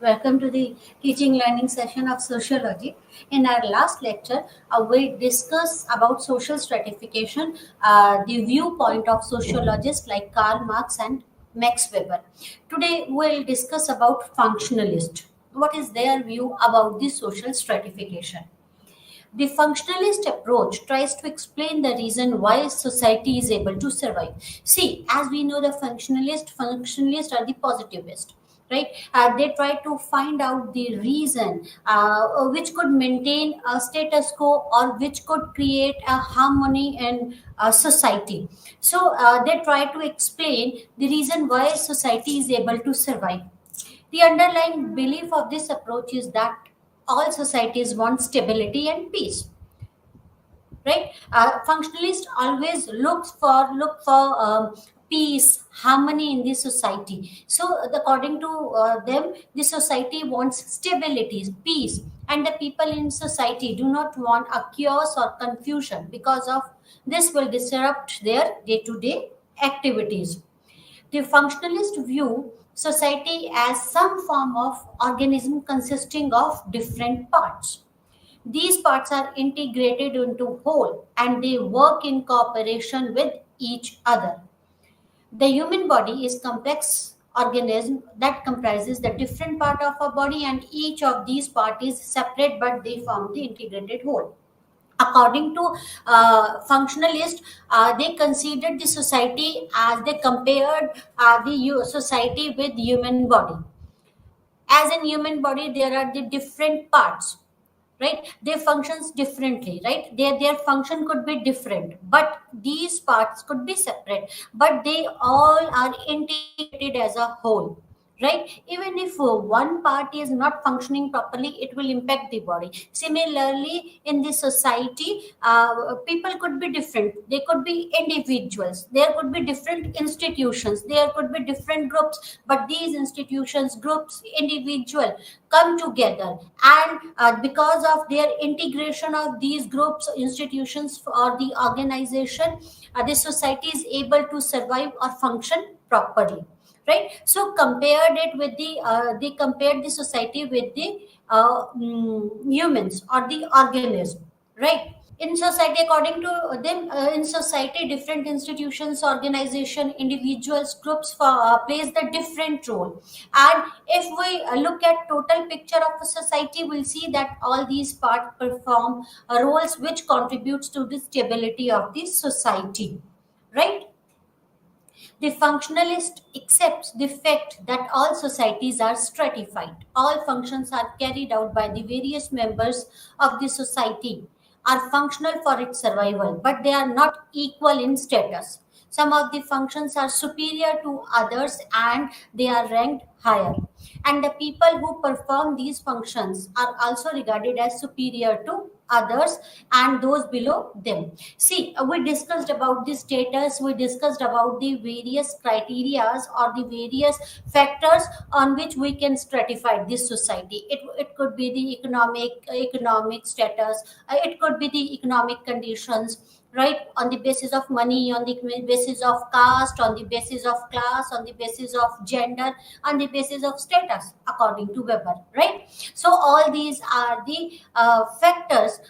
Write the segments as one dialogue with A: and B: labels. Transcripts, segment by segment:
A: Welcome to the teaching learning session of sociology. In our last lecture, we discussed about social stratification, the viewpoint of sociologists like Karl Marx and Max Weber. Today, we'll discuss about functionalist. What is their view about the social stratification? The functionalist approach tries to explain the reason why society is able to survive. See, as we know, the functionalists are the positivist, right? They try to find out the reason which could maintain a status quo or which could create a harmony in society. So they try to explain the reason why society is able to survive. The underlying belief of this approach is that all societies want stability and peace, right? Functionalists always look for peace, harmony in the society. So, according to them, the society wants stability, peace, and the people in society do not want a chaos or confusion because of this will disrupt their day-to-day activities. The functionalist view society as some form of organism consisting of different parts. These parts are integrated into whole and they work in cooperation with each other. The human body is complex organism that comprises the different part of a body, and each of these parts is separate but they form the integrated whole. According to functionalists, they considered the society as they compared society with human body. As in human body, there are the different parts, right? They functions differently, right? Their function could be different, but these parts could be separate, but they all are integrated as a whole, right? Even if one part is not functioning properly, it will impact the body. Similarly, in the society, people could be different. They could be individuals, there could be different institutions, there could be different groups, but these institutions, groups, individual come together, and because of their integration of these groups, institutions, or the organization, the society is able to survive or function properly, right? So compared it with the they compared the society with the humans or the organism, right? In society, according to them, in society, different institutions, organization, individuals, groups plays the different role. And if we look at total picture of a society, we'll see that all these parts perform roles which contributes to the stability of the society, right? The functionalist accepts the fact that all societies are stratified. All functions are carried out by the various members of the society, are functional for its survival, but they are not equal in status. Some of the functions are superior to others and they are ranked higher. And the people who perform these functions are also regarded as superior to others and those below them. See, we discussed about the status, we discussed about the various criterias or the various factors on which we can stratify this society. It could be the economic status, it could be the economic conditions, right? On the basis of money, on the basis of caste, on the basis of class, on the basis of gender, on the basis of status, according to Weber, right? So all these are the factors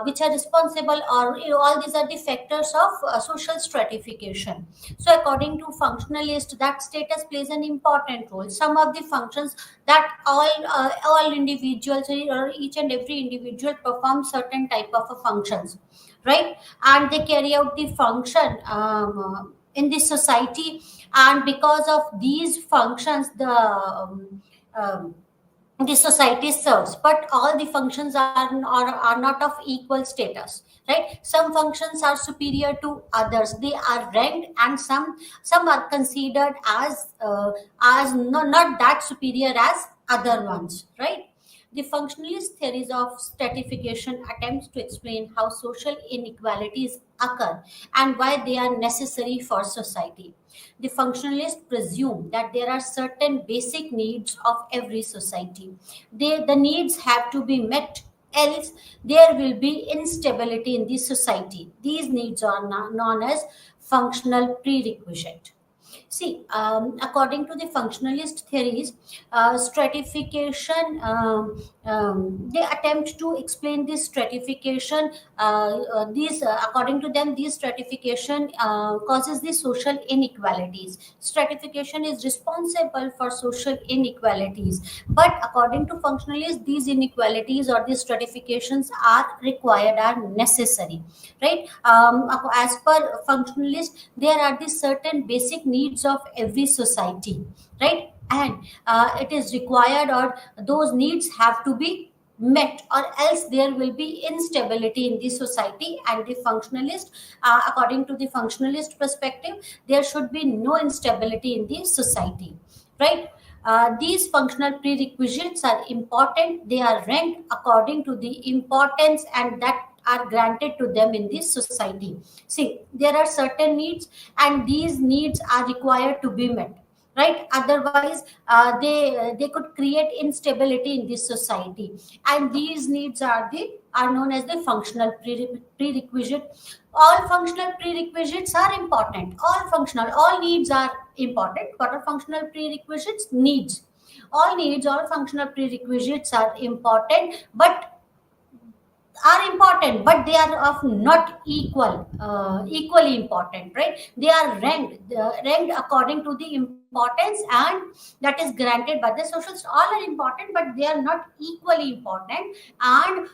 A: which are responsible, or all these are the factors of social stratification. So according to functionalist, that status plays an important role. Some of the functions that all individuals or each and every individual perform certain type of functions, right? And they carry out the function in the society, and because of these functions, the society serves, but all the functions are not of equal status, right? Some functions are superior to others, they are ranked, and some are considered as not that superior as other ones, right? The functionalist theories of stratification attempts to explain how social inequalities occur and why they are necessary for society. The functionalists presume that there are certain basic needs of every society. The needs have to be met, else there will be instability in the society. These needs are known as functional prerequisite. See, according to the functionalist theories, stratification, they attempt to explain this stratification. According to them, this stratification causes the social inequalities. Stratification is responsible for social inequalities. But according to functionalists, these inequalities or these stratifications are required, are necessary, right? As per functionalists, there are the certain basic needs of every society, right? And it is required, or those needs have to be met, or else there will be instability in the society. And the functionalist, according to the functionalist perspective, there should be no instability in the society, right? These functional prerequisites are important. They are ranked according to the importance and that are granted to them in this society. See, there are certain needs, and these needs are required to be met, right? Otherwise, they could create instability in this society. And these needs are known as the functional prerequisite. All functional prerequisites are important. All needs are important. What are functional prerequisites? Needs. All functional prerequisites are important, but they are of not equally important, right? They are ranked according to the importance, and that is granted by the socials. All are important, but they are not equally important. And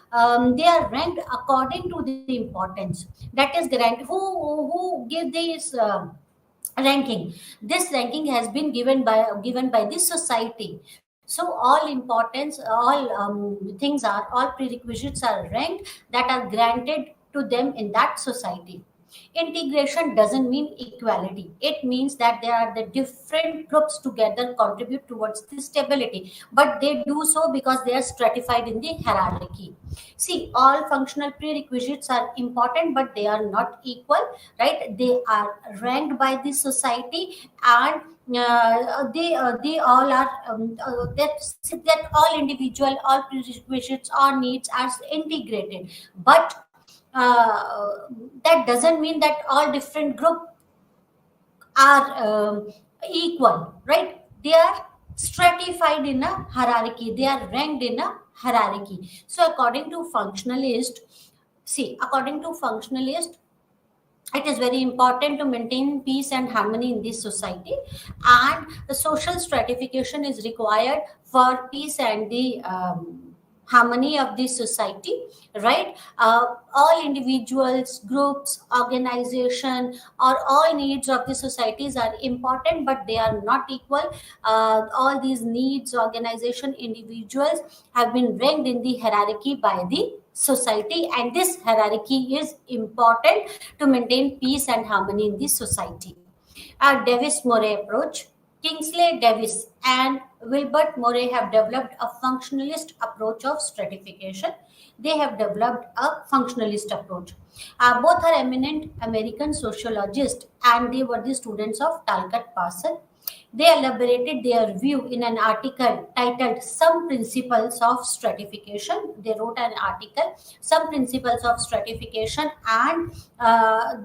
A: they are ranked according to the importance that is granted. Who give this ranking? This ranking has been given by the society. So all prerequisites are ranked, that are granted to them in that society. Integration doesn't mean equality. It means that there are the different groups together contribute towards the stability, but they do so because they are stratified in the hierarchy. See, all functional prerequisites are important, but they are not equal, right? They are ranked by the society, and they all are that all individual, all prerequisites, all needs are integrated. But that doesn't mean that all different group are equal, right? They are stratified in a hierarchy. They are ranked in a hierarchy. So according to functionalist, it is very important to maintain peace and harmony in this society, and the social stratification is required for peace and the harmony of this society, right? All individuals, groups, organization, or all needs of the societies are important, but they are not equal. All these needs, organization, individuals have been ranked in the hierarchy by the society, and this hierarchy is important to maintain peace and harmony in the society. Our Davis Murray approach. Kingsley Davis and Wilbert Murray have developed a functionalist approach of stratification. They have developed a functionalist approach. Both are eminent American sociologists, and they were the students of Talcott Parsons. They elaborated their view in an article titled Some Principles of Stratification. They wrote an article, Some Principles of Stratification, and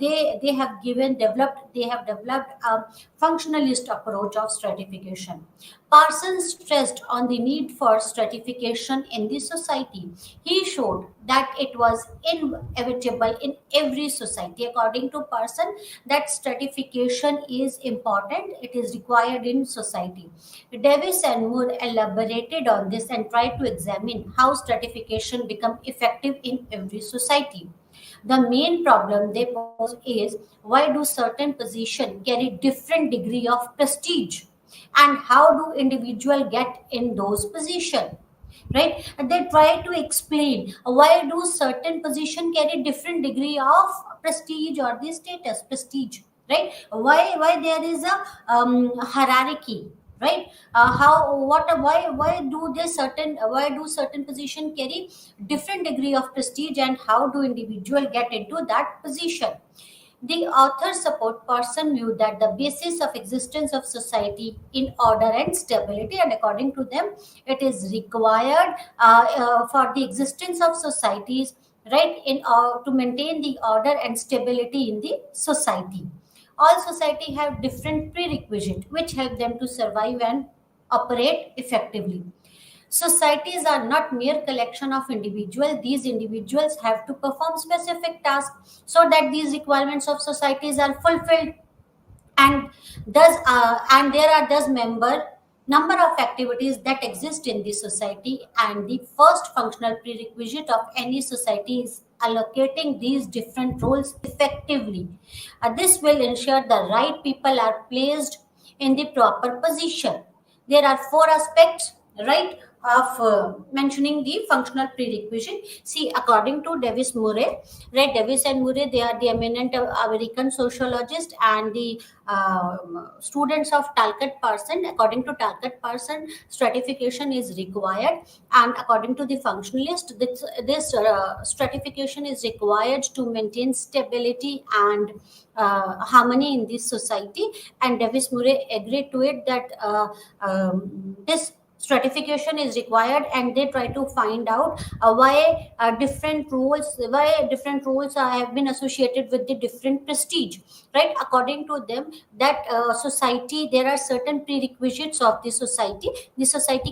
A: they have developed a functionalist approach of stratification. Parsons stressed on the need for stratification in the society. He showed that it was inevitable in every society. According to Parsons, that stratification is important, it is required in society. Davis and Moore elaborated on this and tried to examine how stratification become effective in every society. The main problem they pose is, why do certain positions carry different degree of prestige, and how do individual get in those positions, right? And they try to explain, why do certain position carry different degree of prestige or the status prestige, right? Why there is a hierarchy, right? How what why do certain position carry different degree of prestige, and how do individual get into that position? The authors support person view that the basis of existence of society in order and stability, and according to them, it is required for the existence of societies, right, in to maintain the order and stability in the society. All society have different prerequisites which help them to survive and operate effectively. Societies are not mere collection of individuals. These individuals have to perform specific tasks so that these requirements of societies are fulfilled, and there are thus number of activities that exist in the society, and the first functional prerequisite of any society is allocating these different roles effectively. This will ensure the right people are placed in the proper position. There are four aspects, right, of mentioning the functional prerequisite. See, according to Davis Murray, right, Davis and Murray, they are the eminent American sociologist and the students of Talcott Parson. According to Talcott Parson, stratification is required, and according to the functionalist, this stratification is required to maintain stability and harmony in this society. And Davis Murray agreed to it that this stratification is required, and they try to find out why different roles have been associated with the different prestige, right? According to them, that society, there are certain prerequisites of the society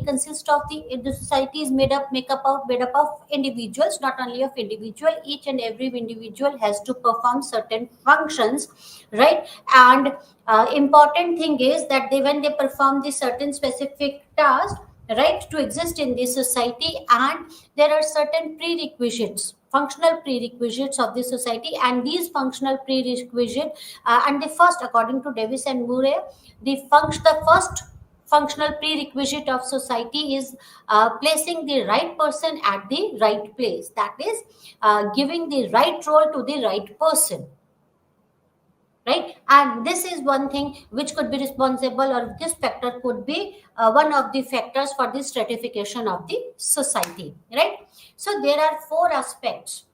A: consists of the society is made up of individuals, not only of individual. Each and every individual has to perform certain functions, right? And important thing is that when they perform the certain specific task, right, to exist in this society, and there are certain prerequisites, functional prerequisites of the society, and these functional prerequisites, and the first, according to Davis and Murray, the first functional prerequisite of society is placing the right person at the right place, that is giving the right role to the right person, right? And this is one thing which could be responsible, or this factor could be one of the factors for the stratification of the society, right? So there are four aspects.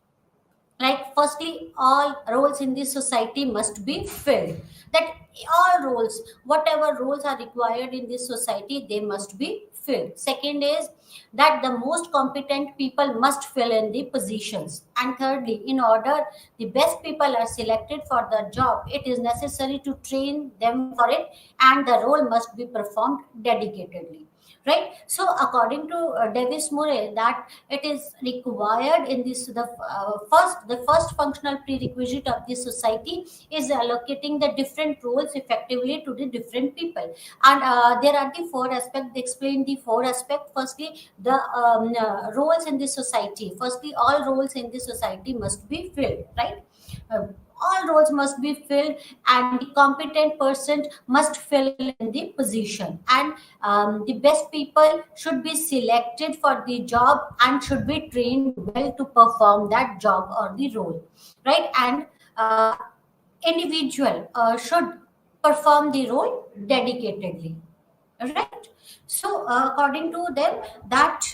A: Like, firstly, all roles in this society must be filled. That all roles, whatever roles are required in this society, they must be filled. Second is that the most competent people must fill in the positions. And thirdly, in order the best people are selected for the job, it is necessary to train them for it, and the role must be performed dedicatedly, right? So according to Davis Murray, that it is required in this, the first functional prerequisite of this society is allocating the different roles effectively to the different people. And there are the four aspects. They explain the four aspects. Firstly, the roles in this society, firstly, all roles in this society must be filled, right? Uh, all roles must be filled, and the competent person must fill in the position, and the best people should be selected for the job and should be trained well to perform that job or the role, right? And individual should perform the role dedicatedly, right? So according to them, that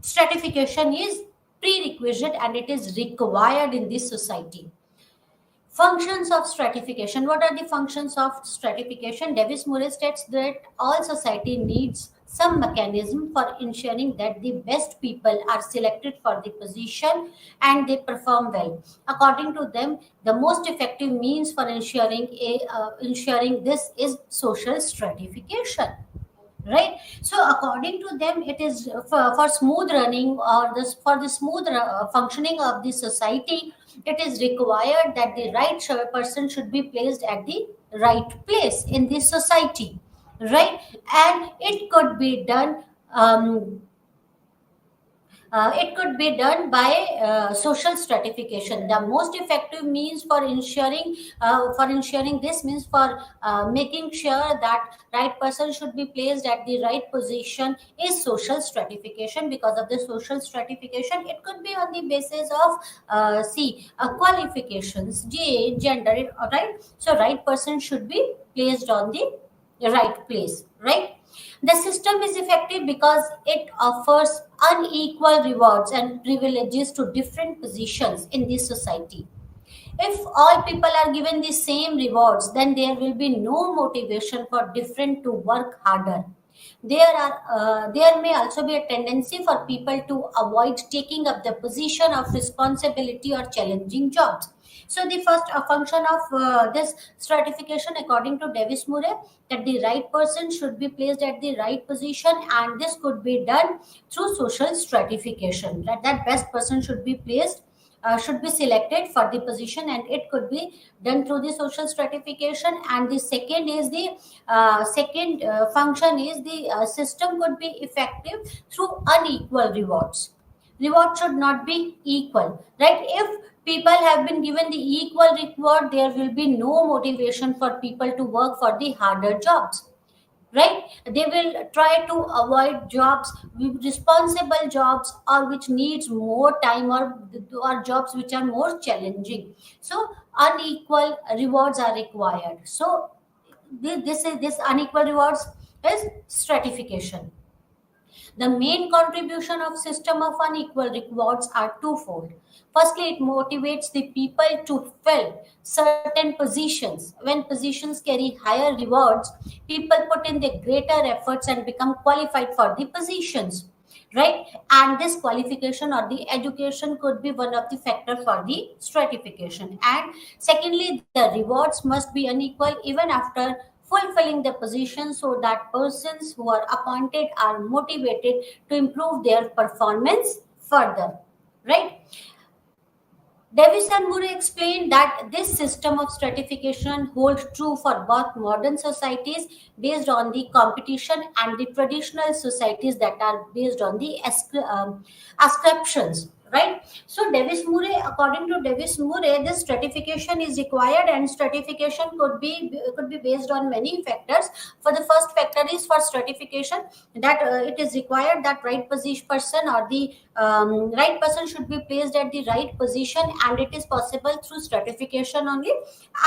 A: stratification is prerequisite and it is required in this society. Functions of stratification. What are the functions of stratification? Davis Murray states that all society needs some mechanism for ensuring that the best people are selected for the position and they perform well. According to them, the most effective means for ensuring this is social stratification, right? So according to them, it is for smooth running, or this for the smooth functioning of the society, it is required that the right person should be placed at the right place in this society, right? And it could be done by social stratification. The most effective means for ensuring this means for making sure that right person should be placed at the right position is social stratification. Because of the social stratification, it could be on the basis of qualifications, gender, right? So right person should be placed on the right place, right? The system is effective because it offers unequal rewards and privileges to different positions in this society. If all people are given the same rewards, then there will be no motivation for different to work harder. There may also be a tendency for people to avoid taking up the position of responsibility or challenging jobs. So the first function of this stratification, according to Davis Murray, that the right person should be placed at the right position, and this could be done through social stratification. That best person should be placed, should be selected for the position, and it could be done through the social stratification. And the second is the second function is the system could be effective through unequal rewards. Reward should not be equal, right? If people have been given the equal reward, there will be no motivation for people to work for the harder jobs, right? They will try to avoid jobs, responsible jobs, or which needs more time, or jobs which are more challenging. So unequal rewards are required. So this unequal rewards is stratification. The main contribution of system of unequal rewards are twofold. Firstly, it motivates the people to fill certain positions. When positions carry higher rewards, people put in the greater efforts and become qualified for the positions, right? And this qualification or the education could be one of the factor for the stratification. And secondly, the rewards must be unequal even after fulfilling the position, so that persons who are appointed are motivated to improve their performance further, right? Davis and Murray explained that this system of stratification holds true for both modern societies based on the competition and the traditional societies that are based on the ascriptions. Right. So Davis Murray, according to Davis Murray, this stratification is required, and stratification could be based on many factors. For the first factor is for stratification, that it is required that right position person, or the right person should be placed at the right position, and it is possible through stratification only.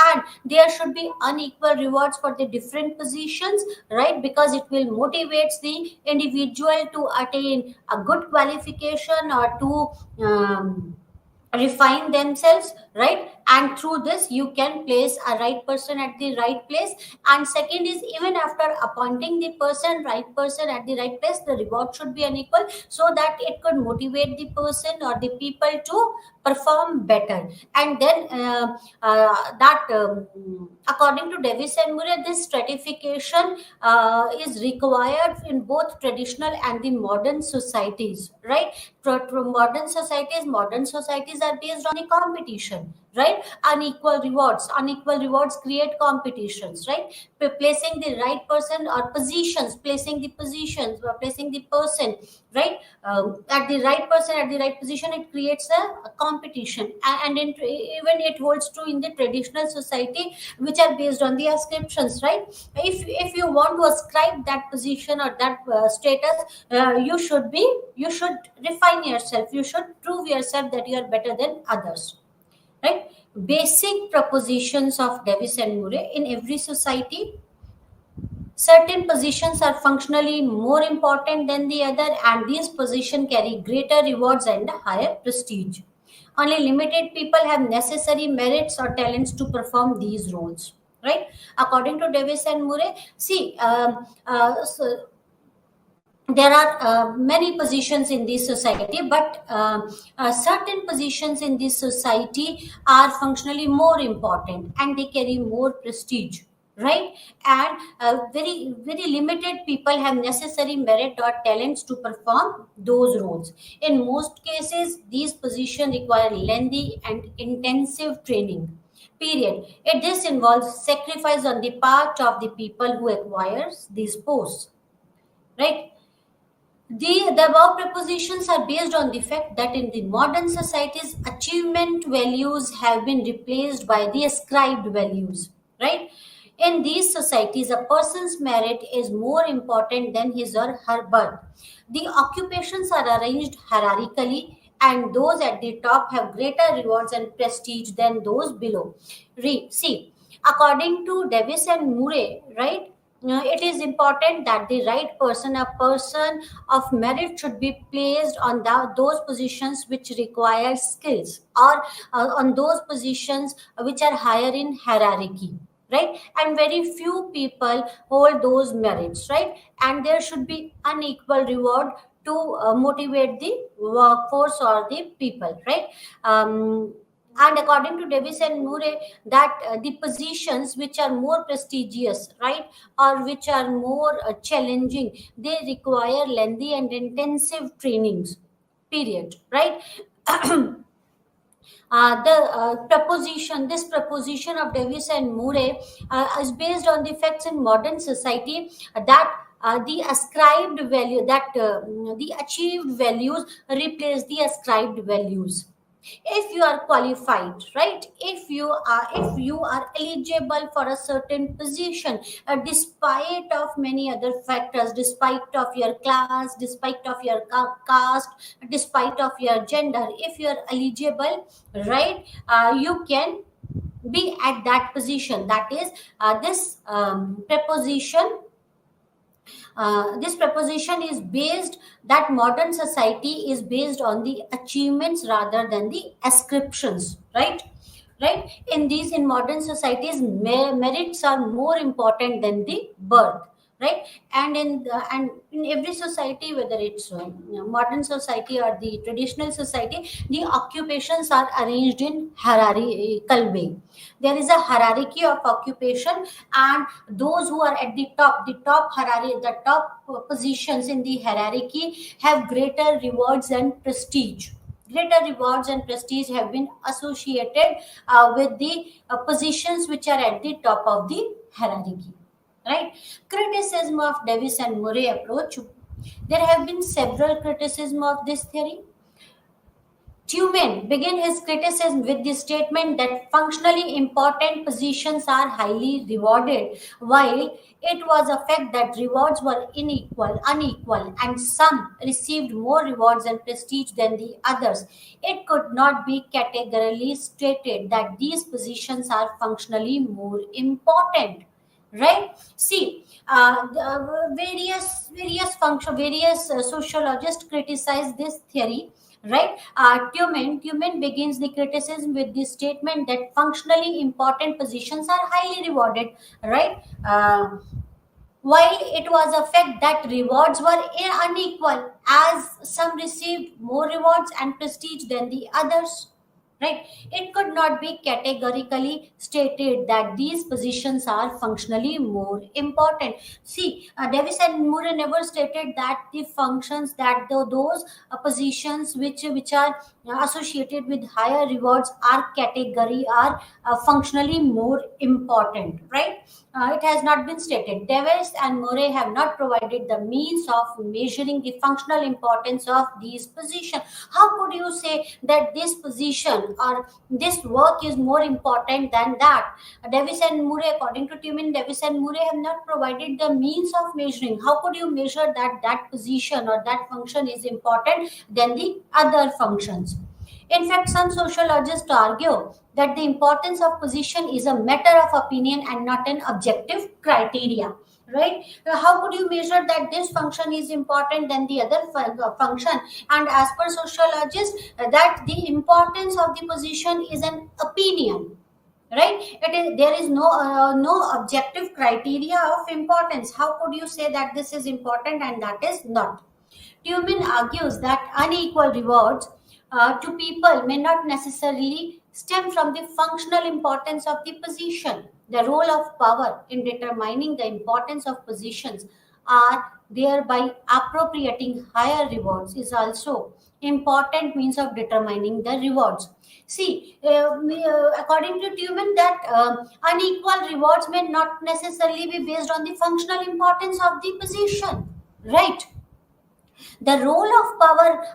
A: And there should be unequal rewards for the different positions, right? Because it will motivates the individual to attain a good qualification, or to refine themselves, right? And through this you can place a right person at the right place. And second is, even after appointing the right person at the right place, the reward should be unequal, so that it could motivate the person or the people to perform better. And then that according to Davis and Murray, this stratification is required in both traditional and the modern societies, right? Modern societies are based on the competition, right? Unequal rewards create competitions, right? Placing the right person, or positions, placing the positions, or placing the person, right? At the right person at the right position, it creates a competition. Even it holds true in the traditional society, which are based on the ascriptions, right? If you want to ascribe that position or that status, you should refine yourself, you should prove yourself that you are better than others, right? Basic propositions of Davis and Murray: in every society, certain positions are functionally more important than the other, and these positions carry greater rewards and higher prestige. Only limited people have necessary merits or talents to perform these roles, right? According to Davis and Murray, see, so there are many positions in this society, but certain positions in this society are functionally more important, and they carry more prestige, right? And very limited people have necessary merit or talents to perform those roles. In most cases, these positions require lengthy and intensive training period. This involves sacrifice on the part of the people who acquires these posts, right? The above propositions are based on the fact that in the modern societies, achievement values have been replaced by the ascribed values, right? In these societies, a person's merit is more important than his or her birth. The occupations are arranged hierarchically, and those at the top have greater rewards and prestige than those below. See, according to Davis and Murray, right? It is important that the right person, a person of merit, should be placed on those positions which require skills, or on those positions which are higher in hierarchy, right? And very few people hold those merits, right? And there should be unequal reward to motivate the workforce or the people, right? And according to Davis and Murray, that the positions which are more prestigious, right, or which are more challenging, they require lengthy and intensive trainings, period, right? This proposition of Davis and Murray is based on the facts in modern society, that the ascribed value, that the achieved values replace the ascribed values. If you are qualified, right, if you are eligible for a certain position, despite of many other factors, despite of your class, despite of your caste, despite of your gender, if you are eligible, right, you can be at that position. That is, this proposition is based, that modern society is based on the achievements rather than the ascriptions, right? Right, in modern societies, merits are more important than the birth, right? And in every society, whether it's modern society or the traditional society, the occupations are arranged in hierarchical way. There is a hierarchy of occupation, and those who are at the top positions in the hierarchy have greater rewards and prestige. Greater rewards and prestige have been associated with the positions which are at the top of the hierarchy, right? Criticism of Davis and Murray approach. There have been several criticism of this theory. Tumen began his criticism with the statement that functionally important positions are highly rewarded, while it was a fact that rewards were unequal, and some received more rewards and prestige than the others. It could not be categorically stated that these positions are functionally more important. Right? See, various sociologists criticize this theory, right? Tumen begins the criticism with the statement that functionally important positions are highly rewarded, right? While it was a fact that rewards were unequal, as some received more rewards and prestige than the others. Right? It could not be categorically stated that these positions are functionally more important. See, Davis and Moore never stated that the functions, that those positions which are associated with higher rewards are functionally more important, right? It has not been stated. Davis and Murray have not provided the means of measuring the functional importance of these positions. How could you say that this position or this work is more important than that? Davis and Murray, according to Tumin, Davis and Murray have not provided the means of measuring. How could you measure that that position or that function is important than the other functions? In fact, some sociologists argue that the importance of position is a matter of opinion and not an objective criteria. Right? How could you measure that this function is important than the other function? And as per sociologists, that the importance of the position is an opinion. Right? There is no objective criteria of importance. How could you say that this is important and that is not? Tumin argues that unequal rewards to people may not necessarily stem from the functional importance of the position. The role of power in determining the importance of positions are thereby appropriating higher rewards is also important means of determining the rewards. See, according to Tumin, that unequal rewards may not necessarily be based on the functional importance of the position, right? The role of power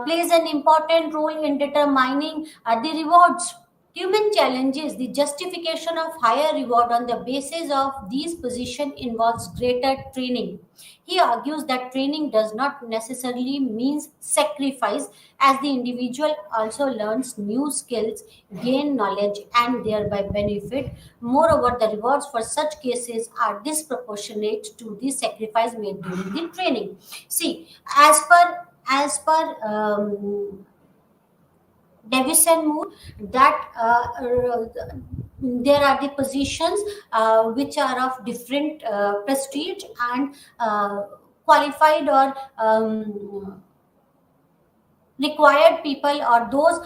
A: plays an important role in determining the rewards. Human challenges the justification of higher reward on the basis of these position involves greater training. He argues that training does not necessarily means sacrifice, as the individual also learns new skills, gain knowledge, and thereby benefit. Moreover, the rewards for such cases are disproportionate to the sacrifice made during the training. See, as per Davis and Moore, that there are the positions which are of different prestige and qualified or required people or those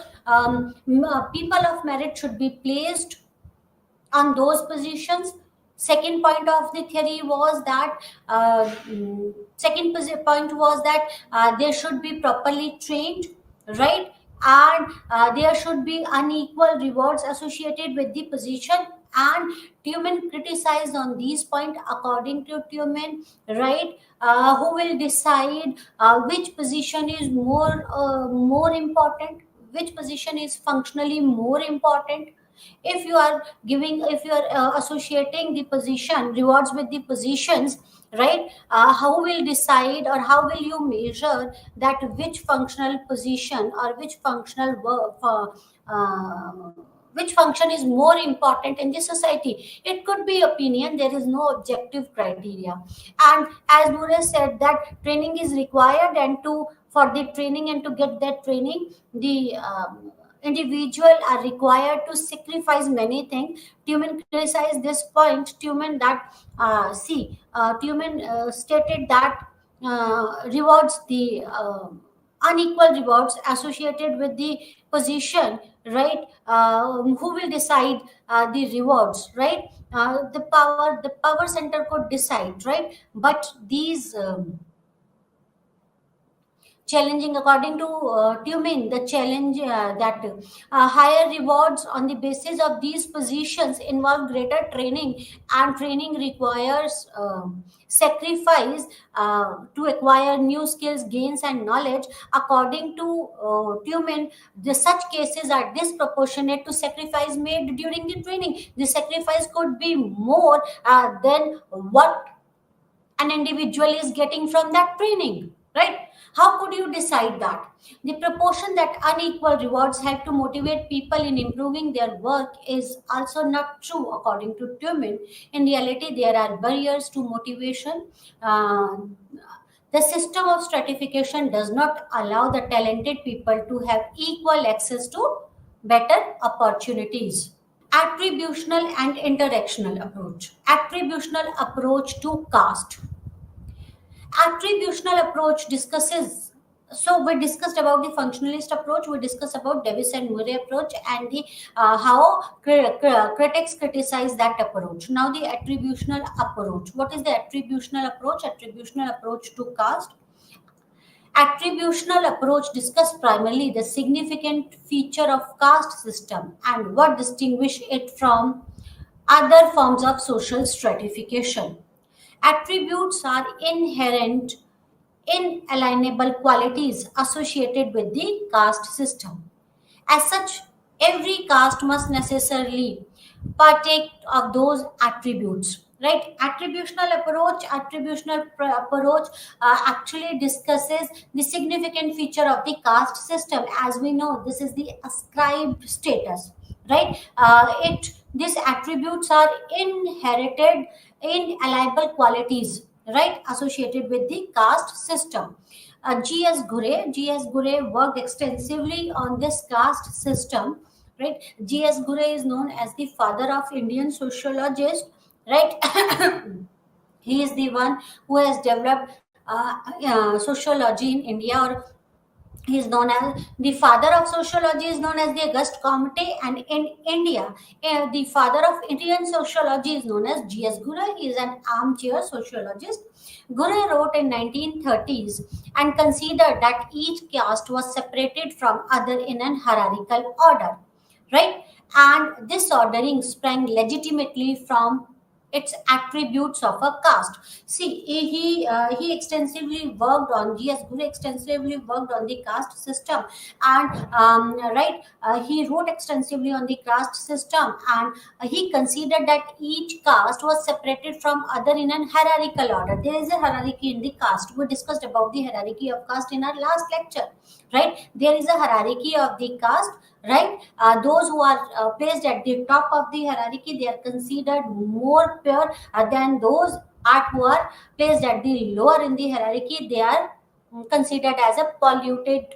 A: people of merit should be placed on those positions. Second point of the theory was that point was that they should be properly trained, right? And there should be unequal rewards associated with the position. And Tumen criticized on these point. According to Tumen, right, who will decide which position is more important, which position is functionally more important. If you are giving, if you are associating the position rewards with the positions, right, how will decide or how will you measure that which functional position or which functional work which function is more important in the society? It could be opinion, there is no objective criteria. And as Mure said that training is required, and to for the training and to get that training, the individual are required to sacrifice many things. Tumen criticized this point. Tumen that Tumen stated that rewards, the unequal rewards associated with the position, right? Who will decide the rewards, right? The power center could decide, right? But these challenging, according to Tumin, the challenge that higher rewards on the basis of these positions involve greater training, and training requires sacrifice to acquire new skills, gains, and knowledge. According to Tumin, the such cases are disproportionate to sacrifice made during the training. The sacrifice could be more than what an individual is getting from that training, right? How could you decide that? The proportion that unequal rewards help to motivate people in improving their work is also not true, according to Tumin. In reality, there are barriers to motivation. Uh, the system of stratification does not allow the talented people to have equal access to better opportunities. Attributional and interactional approach. Attributional approach to caste. Attributional approach discusses, so we discussed about the functionalist approach, we discussed about Davis and Murray approach, and the how critics criticize that approach. Now the attributional approach. What is the attributional approach? Attributional approach to caste. Attributional approach discuss primarily the significant feature of caste system and what distinguish it from other forms of social stratification. Attributes are inherent, inalienable qualities associated with the caste system. As such, every caste must necessarily partake of those attributes. Right? Attributional approach actually discusses the significant feature of the caste system. As we know, this is the ascribed status. Right? It These attributes are inherited, inalienable qualities, right, associated with the caste system. G.S. Gure worked extensively on this caste system, right? G.S. Gure is known as the father of Indian sociologist, right? He is the one who has developed sociology in India, or he is known as the father of sociology, is known as the August Comte, and in India, the father of Indian sociology is known as G.S. Gure. He is an armchair sociologist. Gure wrote in 1930s and considered that each caste was separated from other in an hierarchical order, right? And this ordering sprang legitimately from its attributes of a caste. See, he extensively worked on, G.S. Guru extensively worked on the caste system, and he wrote extensively on the caste system, and he considered that each caste was separated from other in an hierarchical order. There is a hierarchy in the caste. We discussed about the hierarchy of caste in our last lecture, right? There is a hierarchy of the caste, right? Those who are placed at the top of the hierarchy, they are considered more pure than those who are placed at the lower in the hierarchy. They are considered as a polluted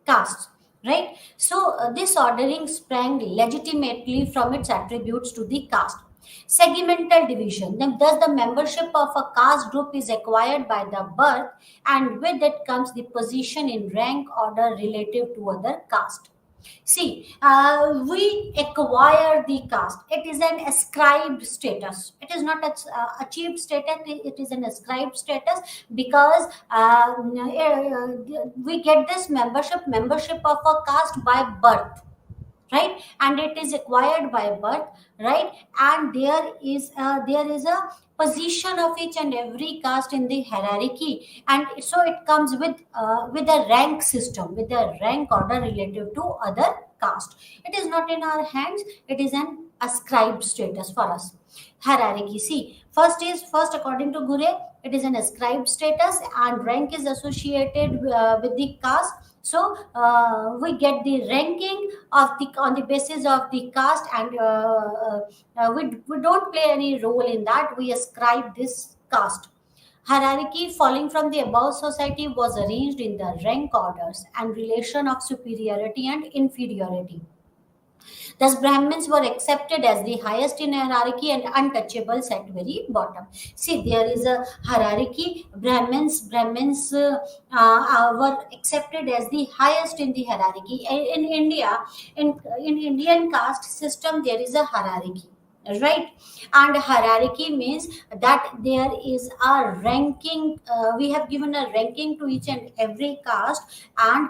A: caste, right? So this ordering sprang legitimately from its attributes to the caste. Segmental division. Then, thus, the membership of a caste group is acquired by the birth, and with it comes the position in rank order relative to other caste. See, we acquire the caste. It is an ascribed status. It is not achieved status. It is an ascribed status because we get this membership of a caste by birth, right? And it is acquired by birth, right? And there is a position of each and every caste in the hierarchy, and so it comes with a rank system, with a rank order relative to other caste. It is not in our hands. It is an ascribed status for us. Hierarchy, see, first according to Gure, it is an ascribed status, and rank is associated with the caste. So we get the ranking of the on the basis of the caste, and we don't play any role in that. We ascribe this caste. Hierarchy following from the above society was arranged in the rank orders and relation of superiority and inferiority. Thus, Brahmins were accepted as the highest in hierarchy and untouchables at very bottom. See, there is a hierarchy. Brahmins were accepted as the highest in the hierarchy. In India, in Indian caste system, there is a hierarchy, right? And hierarchy means that there is a ranking. We have given a ranking to each and every caste, and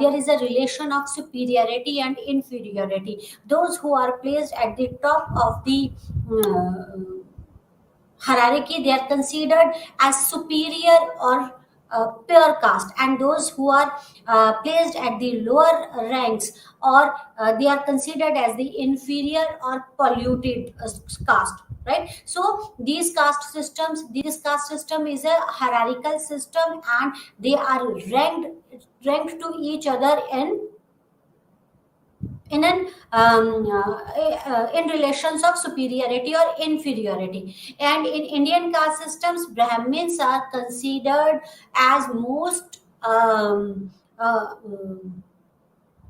A: there is a relation of superiority and inferiority. Those who are placed at the top of the hierarchy, they are considered as superior or pure caste, and those who are placed at the lower ranks, or they are considered as the inferior or polluted caste, right? So this caste system is a hierarchical system, and they are ranked to each other in relations of superiority or inferiority. And in Indian caste systems, Brahmins are considered as most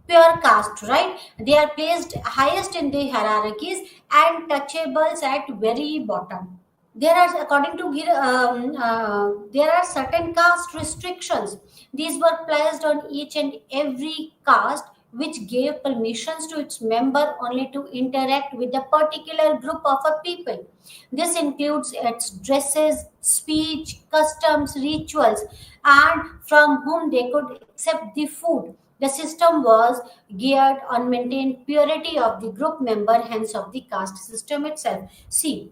A: pure caste, right? They are placed highest in the hierarchies and touchables at very bottom. There are, according to there are certain caste restrictions. These were placed on each and every caste, which gave permissions to its member only to interact with a particular group of a people. This includes its dresses, speech, customs, rituals, and from whom they could accept the food. The system was geared on maintain purity of the group member, hence of the caste system itself. See,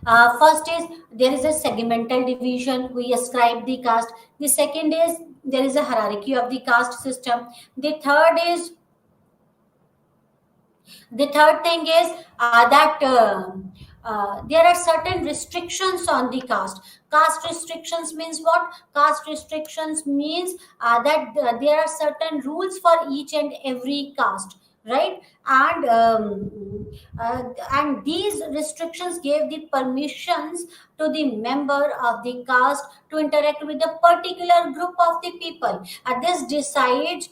A: first is there is a segmental division. We ascribe the caste. The second is there is a hierarchy of the caste system. The third thing is that there are certain restrictions on the caste. Caste restrictions means what? Caste restrictions means that there are certain rules for each and every caste, right? And these restrictions gave the permissions to the member of the caste to interact with a particular group of the people. This decides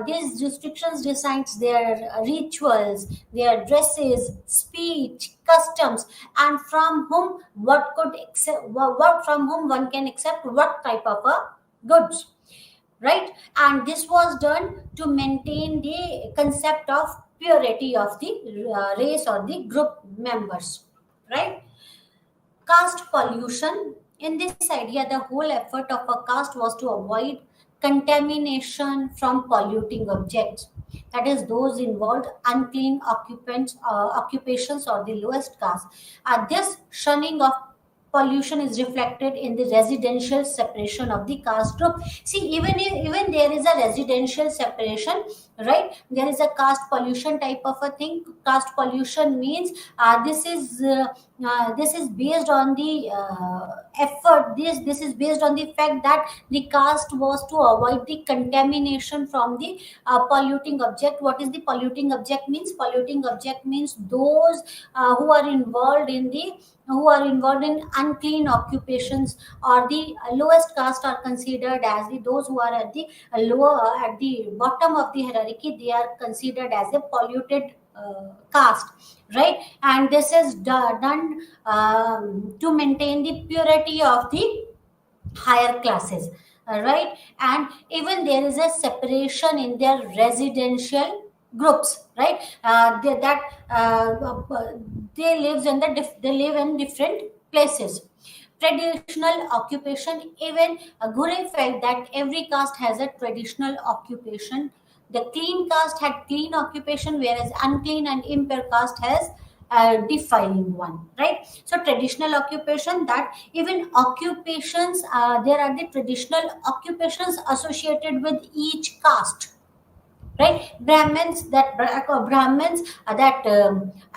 A: these restrictions decides their rituals, their dresses, speech, customs, and from whom what could accept, what from whom one can accept what type of goods, right? And this was done to maintain the concept of purity of the race or the group members, right? Caste pollution. In this idea, the whole effort of a caste was to avoid contamination from polluting objects. That is, those involved unclean occupations or the lowest caste. This shunning of pollution is reflected in the residential separation of the caste group. See, even there is a residential separation, right? There is a caste pollution type of a thing. Caste pollution means this is based on the effort. This is based on the fact that the caste was to avoid the contamination from the polluting object. What is the polluting object means? Polluting object means those who are involved in unclean occupations, or the lowest caste are considered as those who are at the bottom of the hierarchy. They are considered as a polluted caste, right? And this is done to maintain the purity of the higher classes, right? And even there is a separation in their residential groups, right? That they lives in they live in different places. Traditional occupation, even Gure felt that every caste has a traditional occupation. The clean caste had clean occupation, whereas unclean and impure caste has defiling one, right? So traditional occupation, that even occupations, there are the traditional occupations associated with each caste, right? Brahmins, that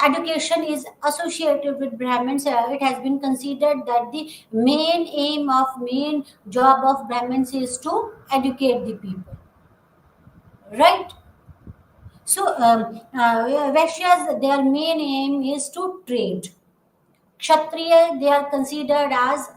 A: education is associated with Brahmins. It has been considered that the main job of Brahmins is to educate the people, right? So Vaishyas, their main aim is to trade. Kshatriya, they are considered as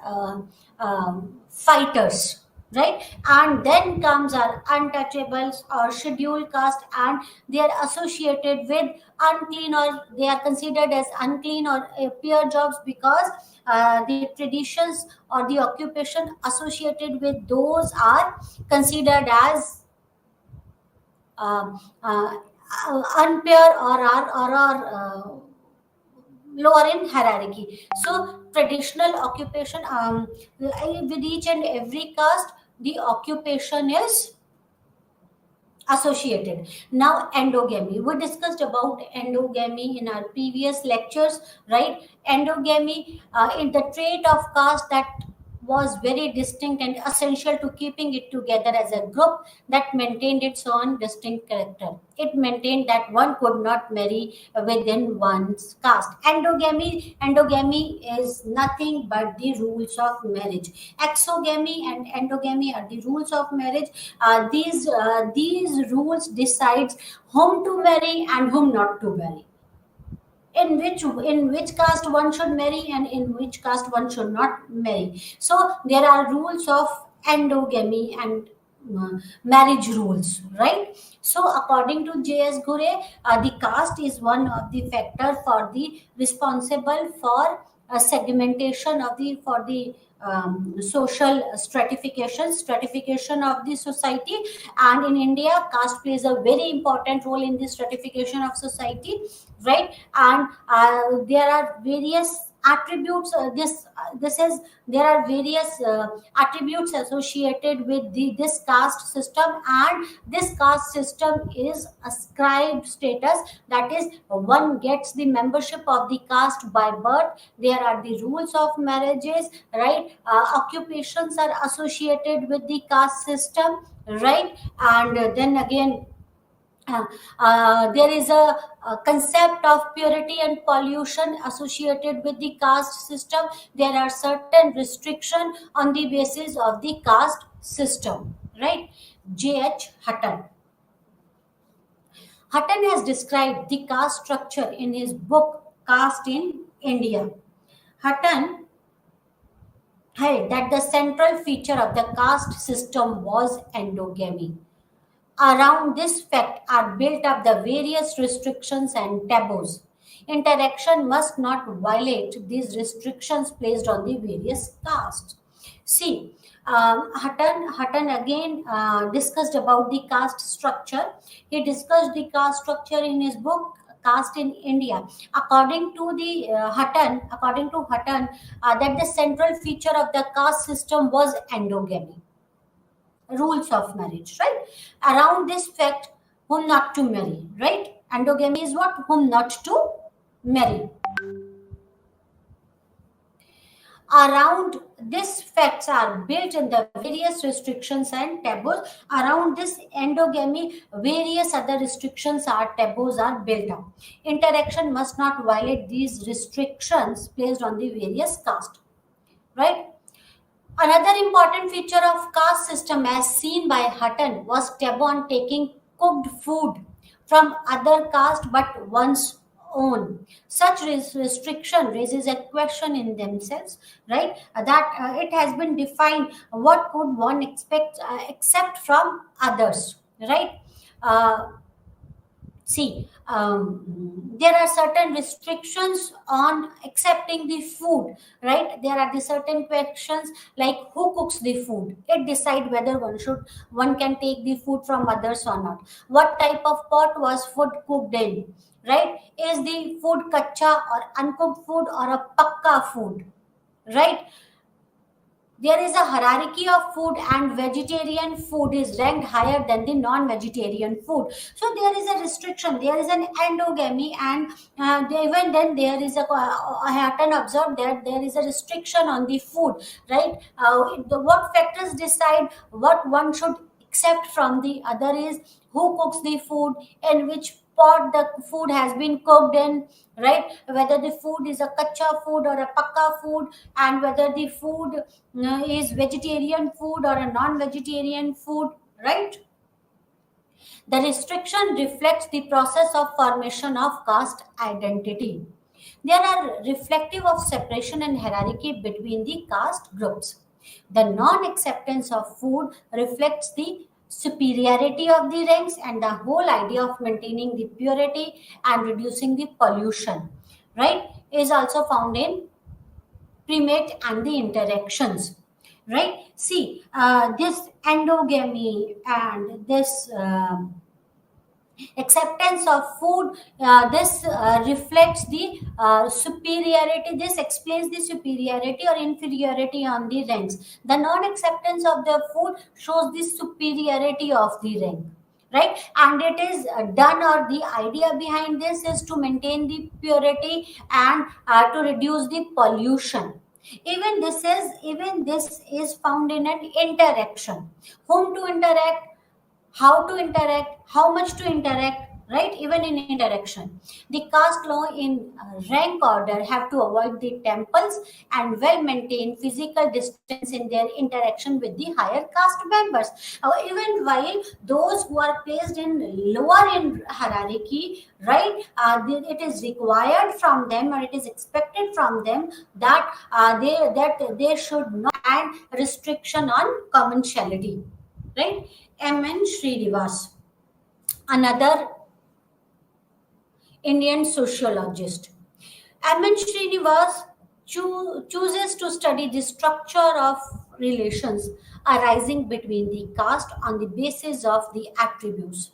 A: fighters, right? And then comes our untouchables or scheduled caste, and they are associated with unclean, or they are considered as unclean or peer jobs, because the traditions or the occupation associated with those are considered as unfair or lower in hierarchy. So traditional occupation, with each and every caste, the occupation is associated. Now endogamy, we discussed about endogamy in our previous lectures, right? Endogamy, in the trait of caste that was very distinct and essential to keeping it together as a group, that maintained its own distinct character. It maintained that one could not marry within one's caste. Endogamy is nothing but the rules of marriage. Exogamy and endogamy are the rules of marriage. These rules decides whom to marry and whom not to marry, in which caste one should marry and in which caste one should not marry. So there are rules of endogamy and marriage rules, right? So according to J.S. Gure, the caste is one of the factor for the responsible for segmentation of the for the social stratification of the society. And in India, caste plays a very important role in the stratification of society, right? And there are various attributes, this is there are various attributes associated with this caste system. And this caste system is ascribed status, that is, one gets the membership of the caste by birth. There are the rules of marriages, right? Occupations are associated with the caste system, right? And then again, there is a concept of purity and pollution associated with the caste system. There are certain restrictions on the basis of the caste system, right? J.H. Hutton has described the caste structure in his book Caste in India. Hutton held that the central feature of the caste system was endogamy. Around this fact are built up the various restrictions and taboos. Interaction must not violate these restrictions placed on the various castes. See, Hutton again discussed about the caste structure. He discussed the caste structure in his book Caste in India. According to Hutton, that the central feature of the caste system was endogamy, rules of marriage, right? Around this fact, whom not to marry, right? Endogamy is what? Whom not to marry. Around these facts are built in the various restrictions and taboos. Around this endogamy, various other restrictions or taboos are built up. Interaction must not violate these restrictions placed on the various castes, right? Another important feature of caste system as seen by Hutton was taboo on taking cooked food from other caste but one's own. Such restriction raises a question in themselves, right? That it has been defined what could one expect accept from others, right? Uh, See, there are certain restrictions on accepting the food, right? There are the certain questions like who cooks the food. It decide whether one can take the food from others or not. What type of pot was food cooked in, right? Is the food kacha or uncooked food or a pakka food, right? There is a hierarchy of food, and vegetarian food is ranked higher than the non-vegetarian food. So there is a restriction, there is an endogamy, and even then there is I have observed that there is a restriction on the food, right? What factors decide what one should accept from the other is who cooks the food, in which pot the food has been cooked in, right? Whether the food is a kacha food or a pakka food, and whether the food is vegetarian food or a non-vegetarian food, right? The restriction reflects the process of formation of caste identity. They are reflective of separation and hierarchy between the caste groups. The non-acceptance of food reflects the superiority of the ranks and the whole idea of maintaining the purity and reducing the pollution, right, is also found in primate and the interactions, right? See, this endogamy and this acceptance of food, this reflects the superiority, this explains the superiority or inferiority on the ranks. The non-acceptance of the food shows the superiority of the rank, right? And it is done, or the idea behind this is to maintain the purity and to reduce the pollution. Even this is found in an interaction. Whom to interact, how to interact, how much to interact, right? Even in interaction, the caste law in rank order have to avoid the temples and well maintain physical distance in their interaction with the higher caste members. Even while those who are placed in lower in hierarchy, right, it is required from them, or it is expected from them that they should not add restriction on commensality, right? M.N. Srinivas, another Indian sociologist. M.N. Srinivas chooses to study the structure of relations arising between the caste on the basis of the attributes.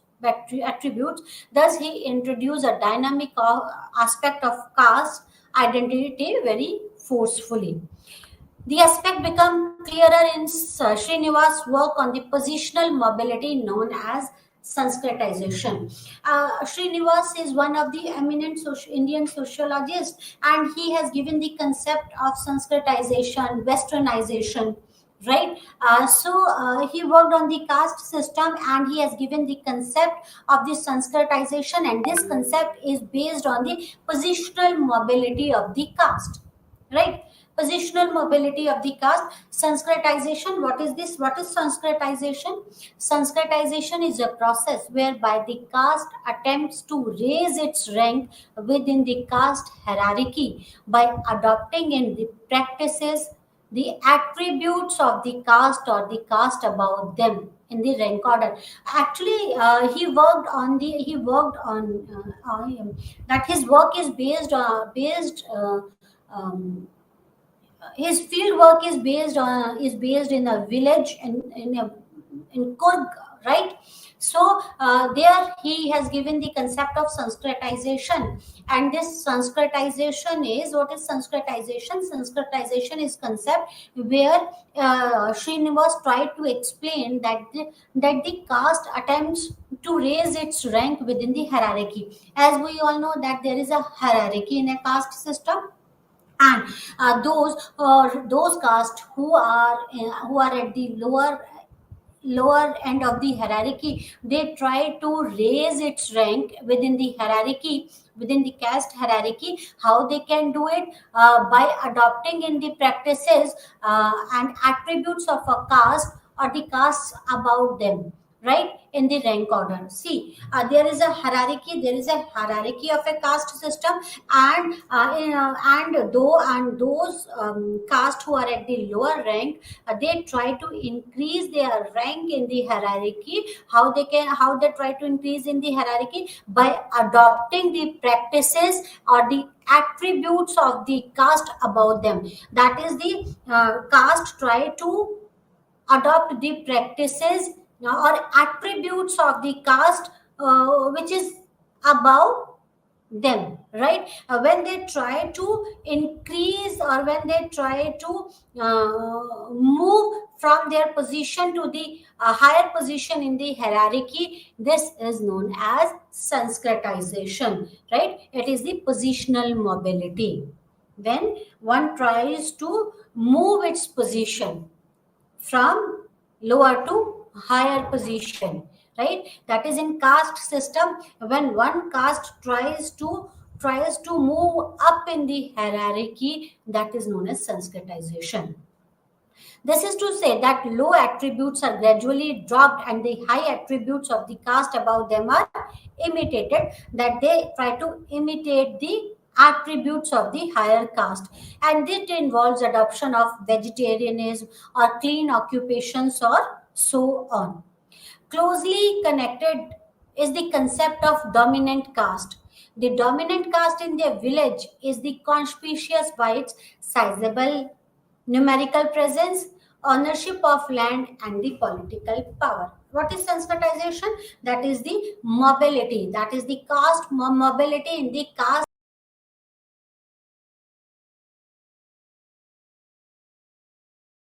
A: Thus, he introduced a dynamic aspect of caste identity very forcefully. The aspect become clearer in Srinivas' work on the positional mobility known as Sanskritization. Srinivas is one of the eminent Indian sociologists, and he has given the concept of Sanskritization, Westernization, right? He worked on the caste system, and he has given the concept of the Sanskritization, and this concept is based on the positional mobility of the caste, right? Positional mobility of the caste. Sanskritization, what is this? What is Sanskritization? Sanskritization is a process whereby the caste attempts to raise its rank within the caste hierarchy by adopting in the practices the attributes of the caste or the caste above them in the rank order. Actually, he worked on that. His work is based um, his field work is based in a village in Kurg, right? So there he has given the concept of Sanskritization, and this Sanskritization is, what is Sanskritization? Sanskritization is concept where Srinivas tried to explain that the caste attempts to raise its rank within the hierarchy. As we all know that there is a hierarchy in a caste system, and those castes who are at the lower end of the hierarchy, they try to raise its rank within the hierarchy, within the caste hierarchy. How they can do it? By adopting in the practices and attributes of a caste or the castes about them, right, in the rank order. See, there is a hierarchy of a caste system. And those caste who are at the lower rank, they try to increase their rank in the hierarchy. How they try to increase in the hierarchy? By adopting the practices or the attributes of the caste above them. That is, the caste try to adopt the practices or attributes of the caste which is above them, right? When they try to increase, or when they try to move from their position to the higher position in the hierarchy, this is known as sanskritization, right? It is the positional mobility. When one tries to move its position from lower to higher position, right? That is, in caste system, when one caste tries to move up in the hierarchy, that is known as sanskritization. This is to say that low attributes are gradually dropped and the high attributes of the caste above them are imitated, that they try to imitate the attributes of the higher caste. And it involves adoption of vegetarianism or clean occupations or so on. Closely connected is the concept of dominant caste. The dominant caste in their village is the conspicuous by its sizable numerical presence, ownership of land, and the political power. What is sensitization? That is the mobility. That is the caste mobility in the caste